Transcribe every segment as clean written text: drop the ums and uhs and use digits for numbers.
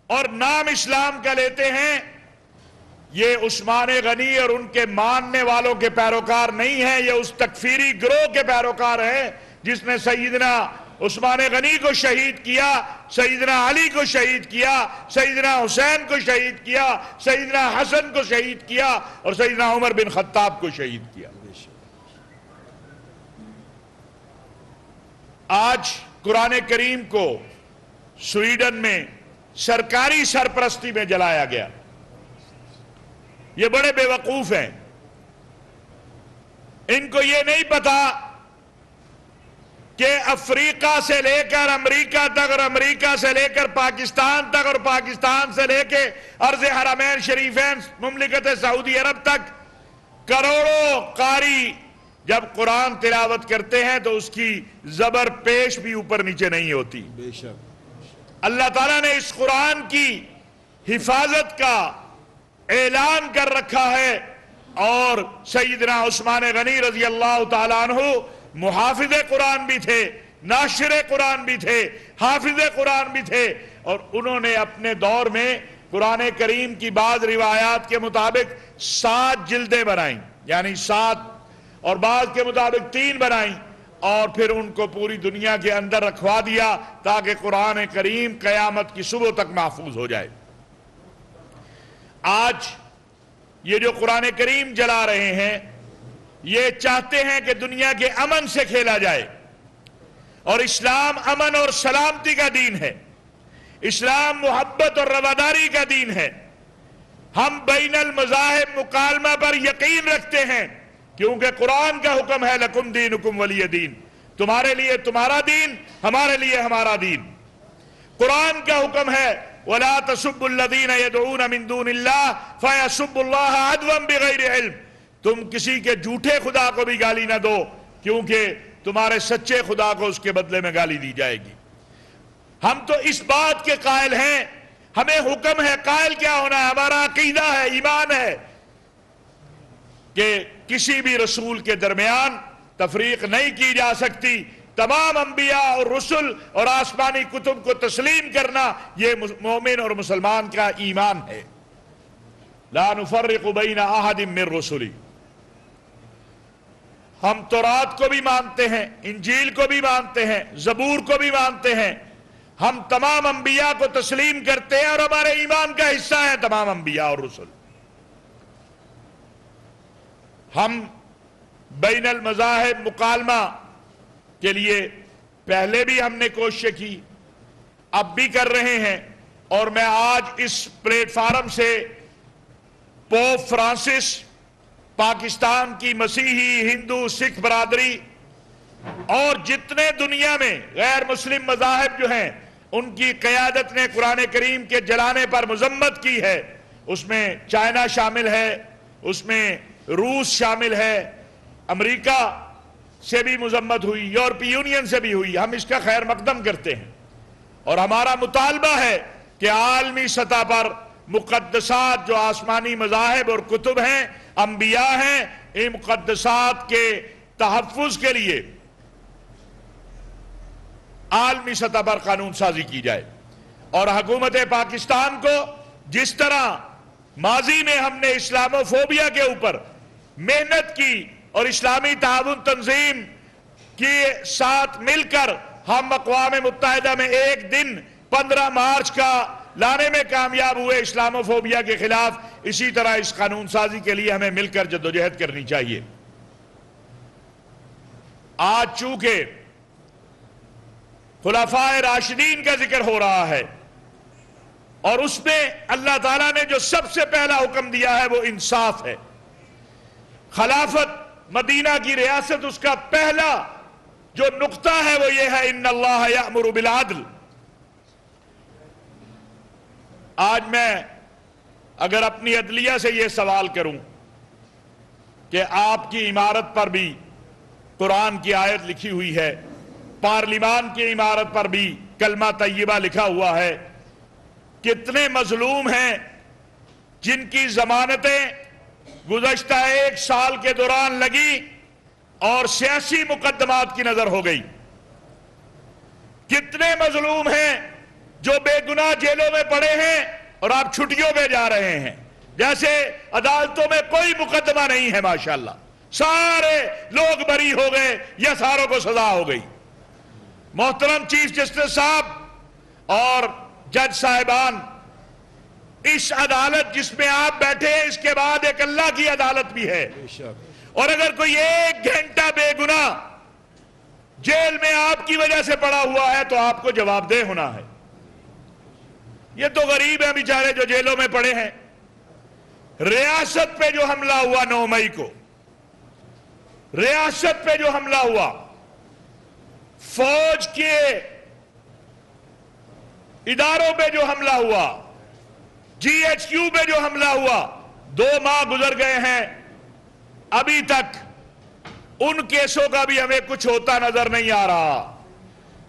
اور نام اسلام کا لیتے ہیں، یہ عثمان غنی اور ان کے ماننے والوں کے پیروکار نہیں ہیں، یہ اس تکفیری گروہ کے پیروکار ہیں جس نے سیدنا عثمان غنی کو شہید کیا، سیدنا علی کو شہید کیا، سیدنا حسین کو شہید کیا، سیدنا حسن کو شہید کیا اور سیدنا عمر بن خطاب کو شہید کیا۔ آج قرآن کریم کو سویڈن میں سرکاری سرپرستی میں جلایا گیا۔ یہ بڑے بے وقوف ہیں، ان کو یہ نہیں پتا کہ افریقہ سے لے کر امریکہ تک اور امریکہ سے لے کر پاکستان تک اور پاکستان سے لے کے ارض حرمین شریفین مملکت سعودی عرب تک کروڑوں قاری جب قرآن تلاوت کرتے ہیں تو اس کی زبر پیش بھی اوپر نیچے نہیں ہوتی۔ بے شک اللہ تعالیٰ نے اس قرآن کی حفاظت کا اعلان کر رکھا ہے، اور سیدنا عثمان غنی رضی اللہ تعالیٰ عنہ محافظ قرآن بھی تھے، ناشر قرآن بھی تھے، حافظ قرآن بھی تھے، اور انہوں نے اپنے دور میں قرآن کریم کی بعض روایات کے مطابق 7 جلدیں بنائیں، یعنی 7، اور بعض کے مطابق 3 بنائیں، اور پھر ان کو پوری دنیا کے اندر رکھوا دیا تاکہ قرآن کریم قیامت کی صبح تک محفوظ ہو جائے۔ آج یہ جو قرآن کریم جلا رہے ہیں، یہ چاہتے ہیں کہ دنیا کے امن سے کھیلا جائے، اور اسلام امن اور سلامتی کا دین ہے، اسلام محبت اور رواداری کا دین ہے۔ ہم بین المذاہب مکالمہ پر یقین رکھتے ہیں، کیونکہ قرآن کا حکم ہے لکم دینکم ولی دین، تمہارے لیے تمہارا دین، ہمارے لیے ہمارا دین۔ قرآن کا حکم ہے وَلَا تَسُبُّ الَّذِينَ يَدْعُونَ مِن دُونِ اللَّهِ فَيَسُبُّ اللَّهَ عَدْوًا بِغَيْرِ علم، تم کسی کے جھوٹے خدا کو بھی گالی نہ دو، کیونکہ تمہارے سچے خدا کو اس کے بدلے میں گالی دی جائے گی۔ ہم تو اس بات کے قائل ہیں، ہمیں حکم ہے، قائل کیا ہونا ہے، ہمارا عقیدہ ہے، ایمان ہے کہ کسی بھی رسول کے درمیان تفریق نہیں کی جا سکتی۔ تمام انبیاء اور رسل اور آسمانی کتب کو تسلیم کرنا یہ مومن اور مسلمان کا ایمان ہے۔ لا نفرق بین احد من رسلی، ہم تورات کو بھی مانتے ہیں، انجیل کو بھی مانتے ہیں، زبور کو بھی مانتے ہیں، ہم تمام انبیاء کو تسلیم کرتے ہیں اور ہمارے ایمان کا حصہ ہیں تمام انبیاء اور رسل۔ ہم بین المذاہب مکالمہ کے لیے پہلے بھی ہم نے کوشش کی، اب بھی کر رہے ہیں، اور میں آج اس پلیٹ فارم سے پوپ فرانسس، پاکستان کی مسیحی ہندو سکھ برادری اور جتنے دنیا میں غیر مسلم مذاہب جو ہیں ان کی قیادت نے قرآن کریم کے جلانے پر مذمت کی ہے۔ اس میں چائنا شامل ہے، اس میں روس شامل ہے، امریکہ سے بھی مذمت ہوئی، یورپی یونین سے بھی ہوئی۔ ہم اس کا خیر مقدم کرتے ہیں، اور ہمارا مطالبہ ہے کہ عالمی سطح پر مقدسات جو آسمانی مذاہب اور کتب ہیں، انبیاء ہیں، ان مقدسات کے تحفظ کے لیے عالمی سطح پر قانون سازی کی جائے، اور حکومت پاکستان کو جس طرح ماضی میں ہم نے اسلامو فوبیا کے اوپر محنت کی اور اسلامی تعاون تنظیم کے ساتھ مل کر ہم اقوام متحدہ میں ایک دن 15 مارچ کا لانے میں کامیاب ہوئے اسلامو فوبیا کے خلاف، اسی طرح اس قانون سازی کے لیے ہمیں مل کر جدوجہد کرنی چاہیے۔ آج چونکہ خلفائے راشدین کا ذکر ہو رہا ہے، اور اس میں اللہ تعالیٰ نے جو سب سے پہلا حکم دیا ہے وہ انصاف ہے۔ خلافت مدینہ کی ریاست، اس کا پہلا جو نقطہ ہے وہ یہ ہے ان اللہ یأمر بالعدل۔ آج میں اگر اپنی عدلیہ سے یہ سوال کروں کہ آپ کی عمارت پر بھی قرآن کی آیت لکھی ہوئی ہے، پارلیمان کی عمارت پر بھی کلمہ طیبہ لکھا ہوا ہے، کتنے مظلوم ہیں جن کی ضمانتیں گزشتہ 1 سال کے دوران لگی اور سیاسی مقدمات کی نظر ہو گئی، کتنے مظلوم ہیں جو بے گناہ جیلوں میں پڑے ہیں اور آپ چھٹیوں پہ جا رہے ہیں، جیسے عدالتوں میں کوئی مقدمہ نہیں ہے، ماشاءاللہ سارے لوگ بری ہو گئے یا ساروں کو سزا ہو گئی۔ محترم چیف جسٹس صاحب اور جج صاحبان، اس عدالت جس میں آپ بیٹھے ہیں، اس کے بعد ایک اللہ کی عدالت بھی ہے، اور اگر کوئی 1 گھنٹہ بے گناہ جیل میں آپ کی وجہ سے پڑا ہوا ہے تو آپ کو جواب دہ ہونا ہے۔ یہ تو غریب ہیں بیچارے جو جیلوں میں پڑے ہیں۔ ریاست پہ جو حملہ ہوا 9 مئی کو، ریاست پہ جو حملہ ہوا، فوج کے اداروں پہ جو حملہ ہوا، جی ایچ کیو پہ جو حملہ ہوا، 2 ماہ گزر گئے ہیں، ابھی تک ان کیسوں کا بھی ہمیں کچھ ہوتا نظر نہیں آ رہا۔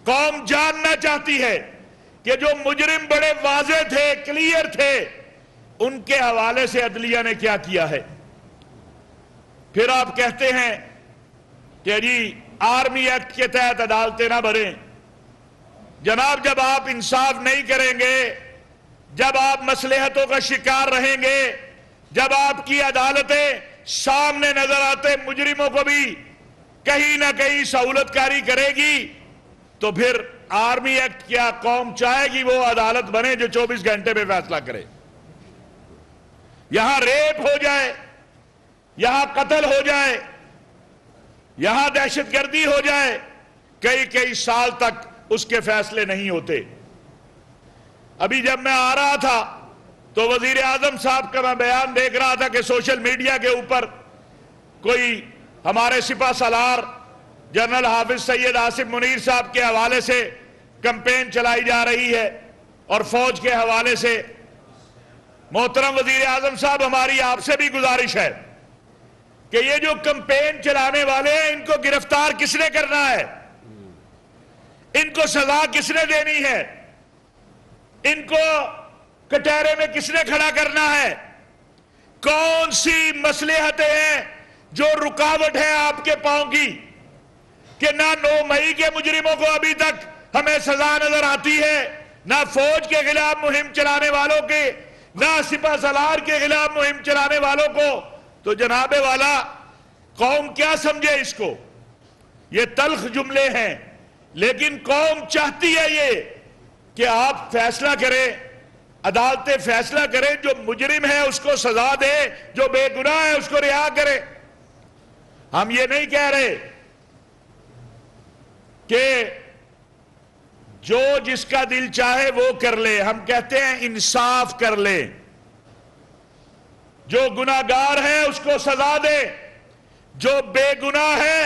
قوم جاننا چاہتی ہے کہ جو مجرم بڑے واضح تھے، کلیئر تھے، ان کے حوالے سے عدلیہ نے کیا کیا ہے۔ پھر آپ کہتے ہیں کہ جی آرمی ایکٹ کے تحت عدالتیں نہ بھریں۔ جناب، جب آپ انصاف نہیں کریں گے، جب آپ مصلحتوں کا شکار رہیں گے، جب آپ کی عدالتیں سامنے نظر آتے مجرموں کو بھی کہیں نہ کہیں سہولت کاری کرے گی، تو پھر آرمی ایکٹ کیا قوم چاہے گی وہ عدالت بنے جو 24 گھنٹے میں فیصلہ کرے؟ یہاں ریپ ہو جائے، یہاں قتل ہو جائے، یہاں دہشت گردی ہو جائے، کئی سال تک اس کے فیصلے نہیں ہوتے۔ ابھی جب میں آ رہا تھا تو وزیر اعظم صاحب کا میں بیان دیکھ رہا تھا کہ سوشل میڈیا کے اوپر کوئی ہمارے سپہ سالار جنرل حافظ سید آصف منیر صاحب کے حوالے سے کمپین چلائی جا رہی ہے اور فوج کے حوالے سے۔ محترم وزیر اعظم صاحب، ہماری آپ سے بھی گزارش ہے کہ یہ جو کمپین چلانے والے ہیں، ان کو گرفتار کس نے کرنا ہے؟ ان کو سزا کس نے دینی ہے؟ ان کو کٹہرے میں کس نے کھڑا کرنا ہے؟ کون سی مصلحتیں ہیں جو رکاوٹ ہے آپ کے پاؤں کی کہ نہ 9 مئی کے مجرموں کو ابھی تک ہمیں سزا نظر آتی ہے، نہ فوج کے خلاف مہم چلانے والوں کے، نہ سپہ سالار کے خلاف مہم چلانے والوں کو؟ تو جناب والا، قوم کیا سمجھے اس کو؟ یہ تلخ جملے ہیں، لیکن قوم چاہتی ہے یہ کہ آپ فیصلہ کریں، عدالتیں فیصلہ کریں، جو مجرم ہے اس کو سزا دے، جو بے گناہ ہے اس کو رہا کرے۔ ہم یہ نہیں کہہ رہے کہ جو جس کا دل چاہے وہ کر لے، ہم کہتے ہیں انصاف کر لے، جو گناہگار ہے اس کو سزا دے، جو بے گناہ ہے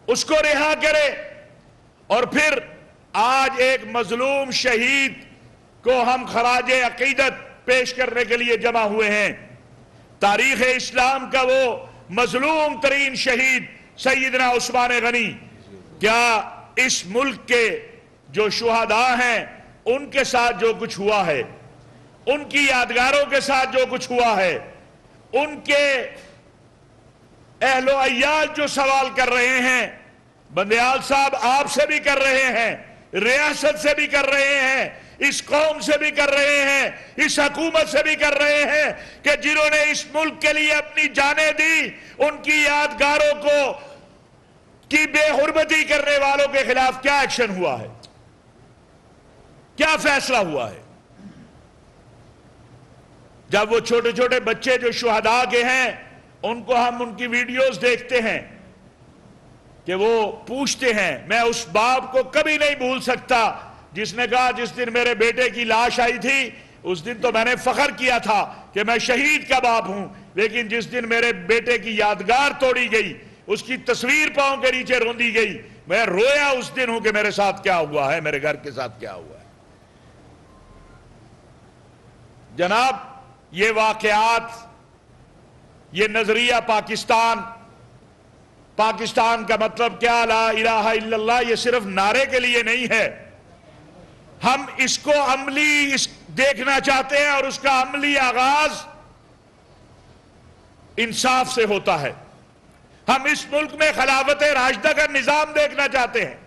اس کو رہا کرے۔ اور پھر آج ایک مظلوم شہید کو ہم خراج عقیدت پیش کرنے کے لیے جمع ہوئے ہیں۔ تاریخ اسلام کا وہ مظلوم ترین شہید سیدنا عثمان غنی، کیا اس ملک کے جو شہداء ہیں ان کے ساتھ جو کچھ ہوا ہے، ان کی یادگاروں کے ساتھ جو کچھ ہوا ہے، ان کے اہل و عیال جو سوال کر رہے ہیں، بندیال صاحب آپ سے بھی کر رہے ہیں، ریاست سے بھی کر رہے ہیں، اس قوم سے بھی کر رہے ہیں، اس حکومت سے بھی کر رہے ہیں کہ جنہوں نے اس ملک کے لیے اپنی جانیں دی، ان کی یادگاروں کو کی بے حرمتی کرنے والوں کے خلاف کیا ایکشن ہوا ہے، کیا فیصلہ ہوا ہے؟ جب وہ چھوٹے چھوٹے بچے جو شہداء کے ہیں ان کو ہم ان کی ویڈیوز دیکھتے ہیں کہ وہ پوچھتے ہیں، میں اس باپ کو کبھی نہیں بھول سکتا جس نے کہا جس دن میرے بیٹے کی لاش آئی تھی اس دن تو میں نے فخر کیا تھا کہ میں شہید کا باپ ہوں، لیکن جس دن میرے بیٹے کی یادگار توڑی گئی، اس کی تصویر پاؤں کے نیچے روندی گئی، میں رویا اس دن ہوں کہ میرے ساتھ کیا ہوا ہے، میرے گھر کے ساتھ کیا ہوا ہے۔ جناب، یہ واقعات، یہ نظریہ پاکستان کا مطلب کیا، لا الہ الا اللہ، یہ صرف نعرے کے لیے نہیں ہے۔ ہم اس کو عملی دیکھنا چاہتے ہیں اور اس کا عملی آغاز انصاف سے ہوتا ہے۔ ہم اس ملک میں خلافت راشدہ کا نظام دیکھنا چاہتے ہیں۔